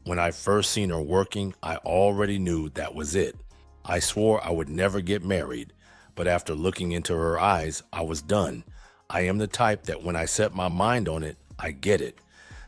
When I first seen her working, I already knew that was it. I swore I would never get married, but after looking into her eyes, I was done. I am the type that when I set my mind on it, I get it.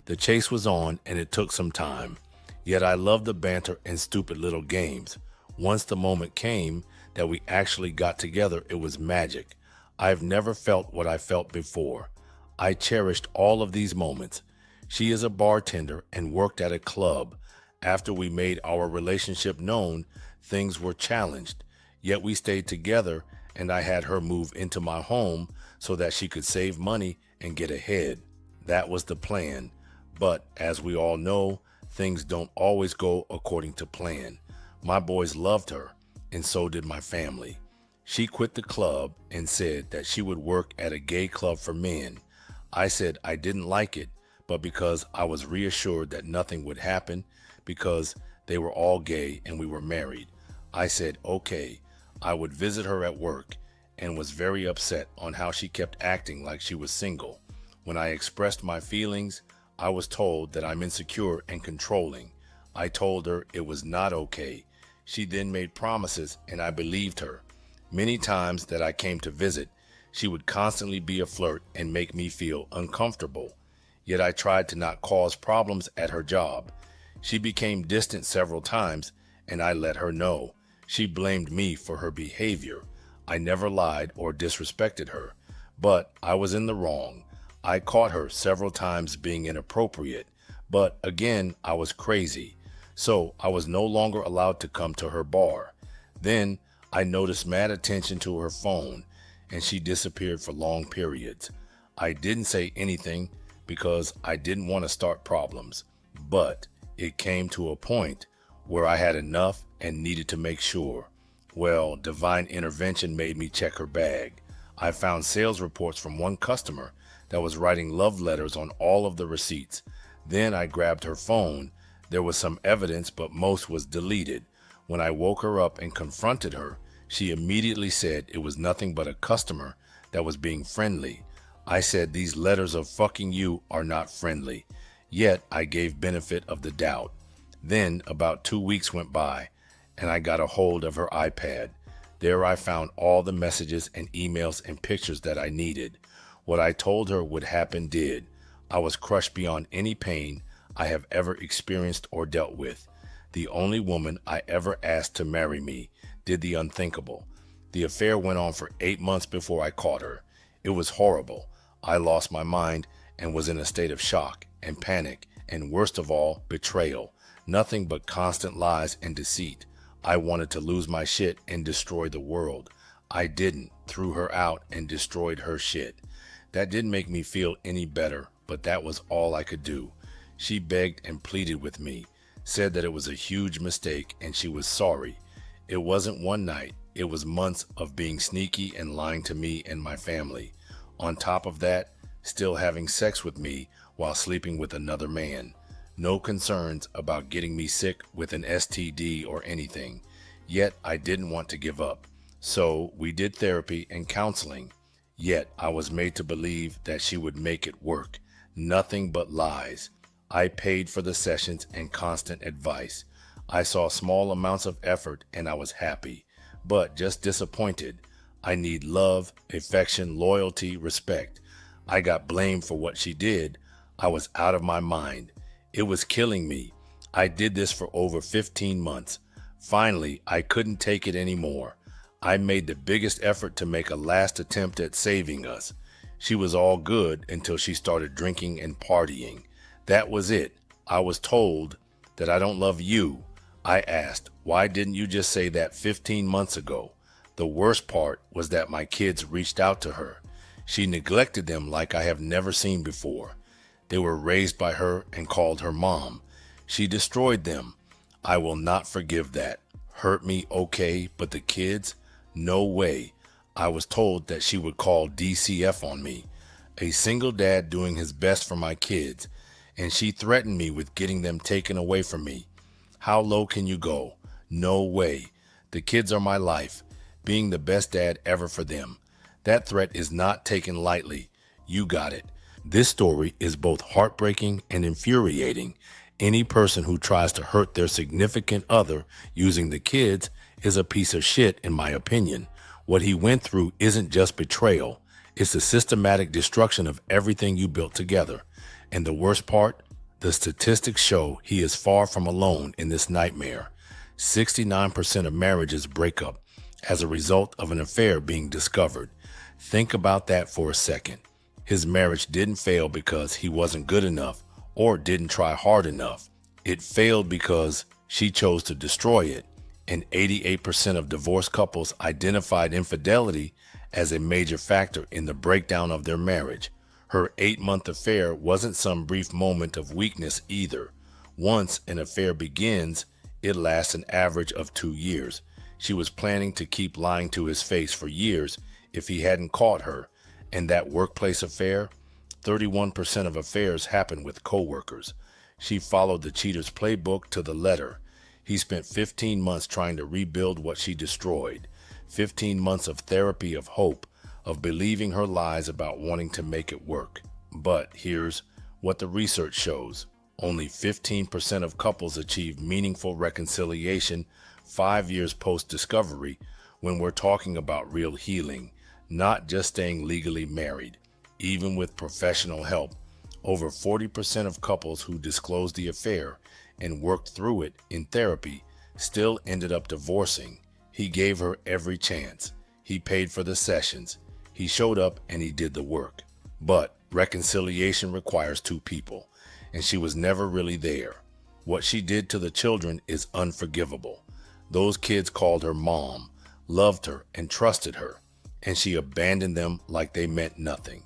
The chase was on and it took some time. Yet I love the banter and stupid little games. Once the moment came that we actually got together, it was magic. I've never felt what I felt before. I cherished all of these moments. She is a bartender and worked at a club. After we made our relationship known, things were challenged. Yet we stayed together and I had her move into my home so that she could save money and get ahead. That was the plan. But as we all know, things don't always go according to plan. My boys loved her, and so did my family. She quit the club and said that she would work at a gay club for men. I said I didn't like it, but because I was reassured that nothing would happen because they were all gay and we were married, I said okay. I would visit her at work and was very upset on how she kept acting like she was single. When I expressed my feelings, I was told that I'm insecure and controlling. I told her it was not okay. She then made promises and I believed her. Many times that I came to visit, she would constantly be a flirt and make me feel uncomfortable. Yet I tried to not cause problems at her job. She became distant several times and I let her know. She blamed me for her behavior. I never lied or disrespected her, but I was in the wrong. I caught her several times being inappropriate, but again, I was crazy. So I was no longer allowed to come to her bar. Then I noticed mad attention to her phone and she disappeared for long periods. I didn't say anything because I didn't want to start problems, but it came to a point where I had enough and needed to make sure. Well, divine intervention made me check her bag. I found sales reports from one customer that was writing love letters on all of the receipts. Then I grabbed her phone. There was some evidence, but most was deleted. When I woke her up and confronted her, she immediately said it was nothing but a customer that was being friendly. I said these letters of fucking you are not friendly. Yet I gave benefit of the doubt. Then about 2 weeks went by and I got a hold of her iPad. There I found all the messages and emails and pictures that I needed. What I told her would happen did. I was crushed beyond any pain I have ever experienced or dealt with. The only woman I ever asked to marry me did the unthinkable. The affair went on for 8 months before I caught her. It was horrible. I lost my mind and was in a state of shock and panic and worst of all, betrayal. Nothing but constant lies and deceit. I wanted to lose my shit and destroy the world. I didn't. Threw her out and destroyed her shit. That didn't make me feel any better, but that was all I could do. She begged and pleaded with me, said that it was a huge mistake and she was sorry. It wasn't one night, it was months of being sneaky and lying to me and my family. On top of that, still having sex with me while sleeping with another man. No concerns about getting me sick with an STD or anything. Yet I didn't want to give up. So we did therapy and counseling. Yet I was made to believe that she would make it work. Nothing but lies. I paid for the sessions and constant advice. I saw small amounts of effort and I was happy, but just disappointed. I need love, affection, loyalty, respect. I got blamed for what she did. I was out of my mind. It was killing me. I did this for over 15 months. Finally, I couldn't take it anymore. I made the biggest effort to make a last attempt at saving us. She was all good until she started drinking and partying. That was it. I was told that I don't love you. I asked, why didn't you just say that 15 months ago? The worst part was that my kids reached out to her. She neglected them like I have never seen before. They were raised by her and called her mom. She destroyed them. I will not forgive that. Hurt me, okay, but the kids? No way. I was told that she would call DCF on me. A single dad doing his best for my kids, and she threatened me with getting them taken away from me. How low can you go? No way. The kids are my life, being the best dad ever for them. That threat is not taken lightly. You got it. This story is both heartbreaking and infuriating. Any person who tries to hurt their significant other using the kids is a piece of shit, in my opinion. What he went through isn't just betrayal, it's the systematic destruction of everything you built together. And the worst part, the statistics show he is far from alone in this nightmare. 69% of marriages break up as a result of an affair being discovered. Think about that for a second. His marriage didn't fail because he wasn't good enough or didn't try hard enough. It failed because she chose to destroy it. And 88% of divorced couples identified infidelity as a major factor in the breakdown of their marriage. Her 8-month affair wasn't some brief moment of weakness either. Once an affair begins, it lasts an average of 2 years. She was planning to keep lying to his face for years if he hadn't caught her. And that workplace affair, 31% of affairs happen with coworkers. She followed the cheater's playbook to the letter. He spent 15 months trying to rebuild what she destroyed. 15 months of therapy, of hope, of believing her lies about wanting to make it work. But here's what the research shows. Only 15% of couples achieve meaningful reconciliation 5 years post-discovery when we're talking about real healing, not just staying legally married. Even with professional help, over 40% of couples who disclosed the affair and worked through it in therapy still ended up divorcing. He gave her every chance. He paid for the sessions. He showed up and he did the work. But reconciliation requires two people, and she was never really there. What she did to the children is unforgivable. Those kids called her mom, loved her, and trusted her, and she abandoned them like they meant nothing.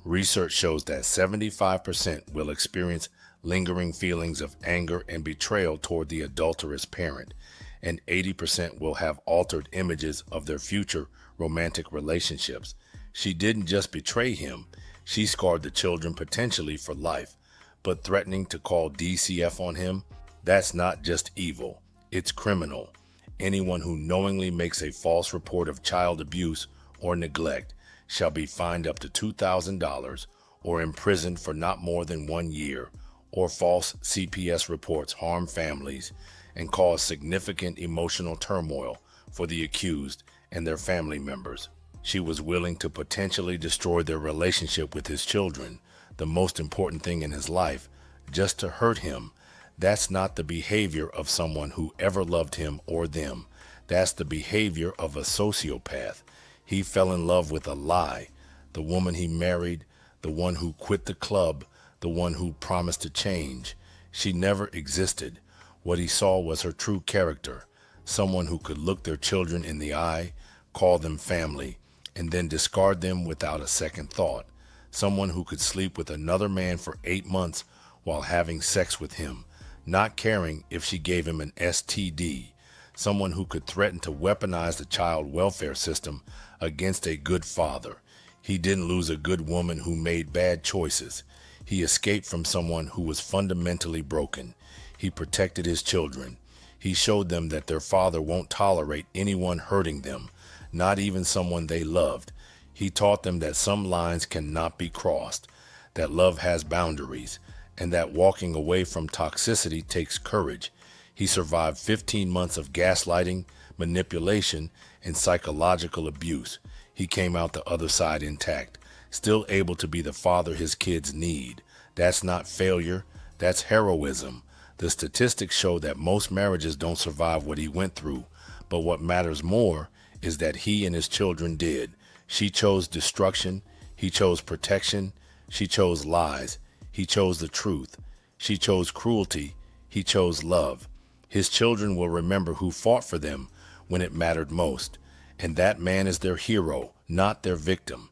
Research shows that 75% will experience lingering feelings of anger and betrayal toward the adulterous parent, and 80% will have altered images of their future romantic relationships. She didn't just betray him, she scarred the children potentially for life. But threatening to call DCF on him, that's not just evil, it's criminal. Anyone who knowingly makes a false report of child abuse or neglect shall be fined up to $2,000 or imprisoned for not more than 1 year, or false CPS reports harm families and cause significant emotional turmoil for the accused and their family members. She was willing to potentially destroy their relationship with his children, the most important thing in his life, just to hurt him. That's not the behavior of someone who ever loved him or them. That's the behavior of a sociopath. He fell in love with a lie. The woman he married, the one who quit the club, the one who promised to change. She never existed. What he saw was her true character, someone who could look their children in the eye, call them family, and then discard them without a second thought. Someone who could sleep with another man for 8 months while having sex with him, not caring if she gave him an STD. Someone who could threaten to weaponize the child welfare system against a good father. He didn't lose a good woman who made bad choices. He escaped from someone who was fundamentally broken. He protected his children. He showed them that their father won't tolerate anyone hurting them, not even someone they loved. He taught them that some lines cannot be crossed, that love has boundaries, and that walking away from toxicity takes courage. He survived 15 months of gaslighting, manipulation, and psychological abuse. He came out the other side intact, still able to be the father his kids need. That's not failure, that's heroism. The statistics show that most marriages don't survive what he went through, but what matters more is that he and his children did. She chose destruction, he chose protection, she chose lies, he chose the truth. She chose cruelty, he chose love. His children will remember who fought for them when it mattered most, and that man is their hero, not their victim.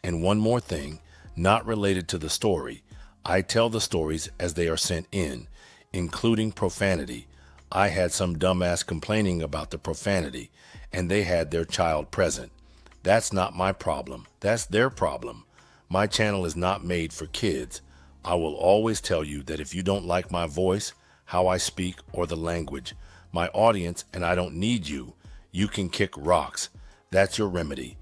And one more thing, not related to the story. I tell the stories as they are sent in, including profanity. I had some dumbass complaining about the profanity, and they had their child present. That's not my problem. That's their problem. My channel is not made for kids. I will always tell you that if you don't like my voice, how I speak, or the language, my audience, and I don't need you, you can kick rocks. That's your remedy.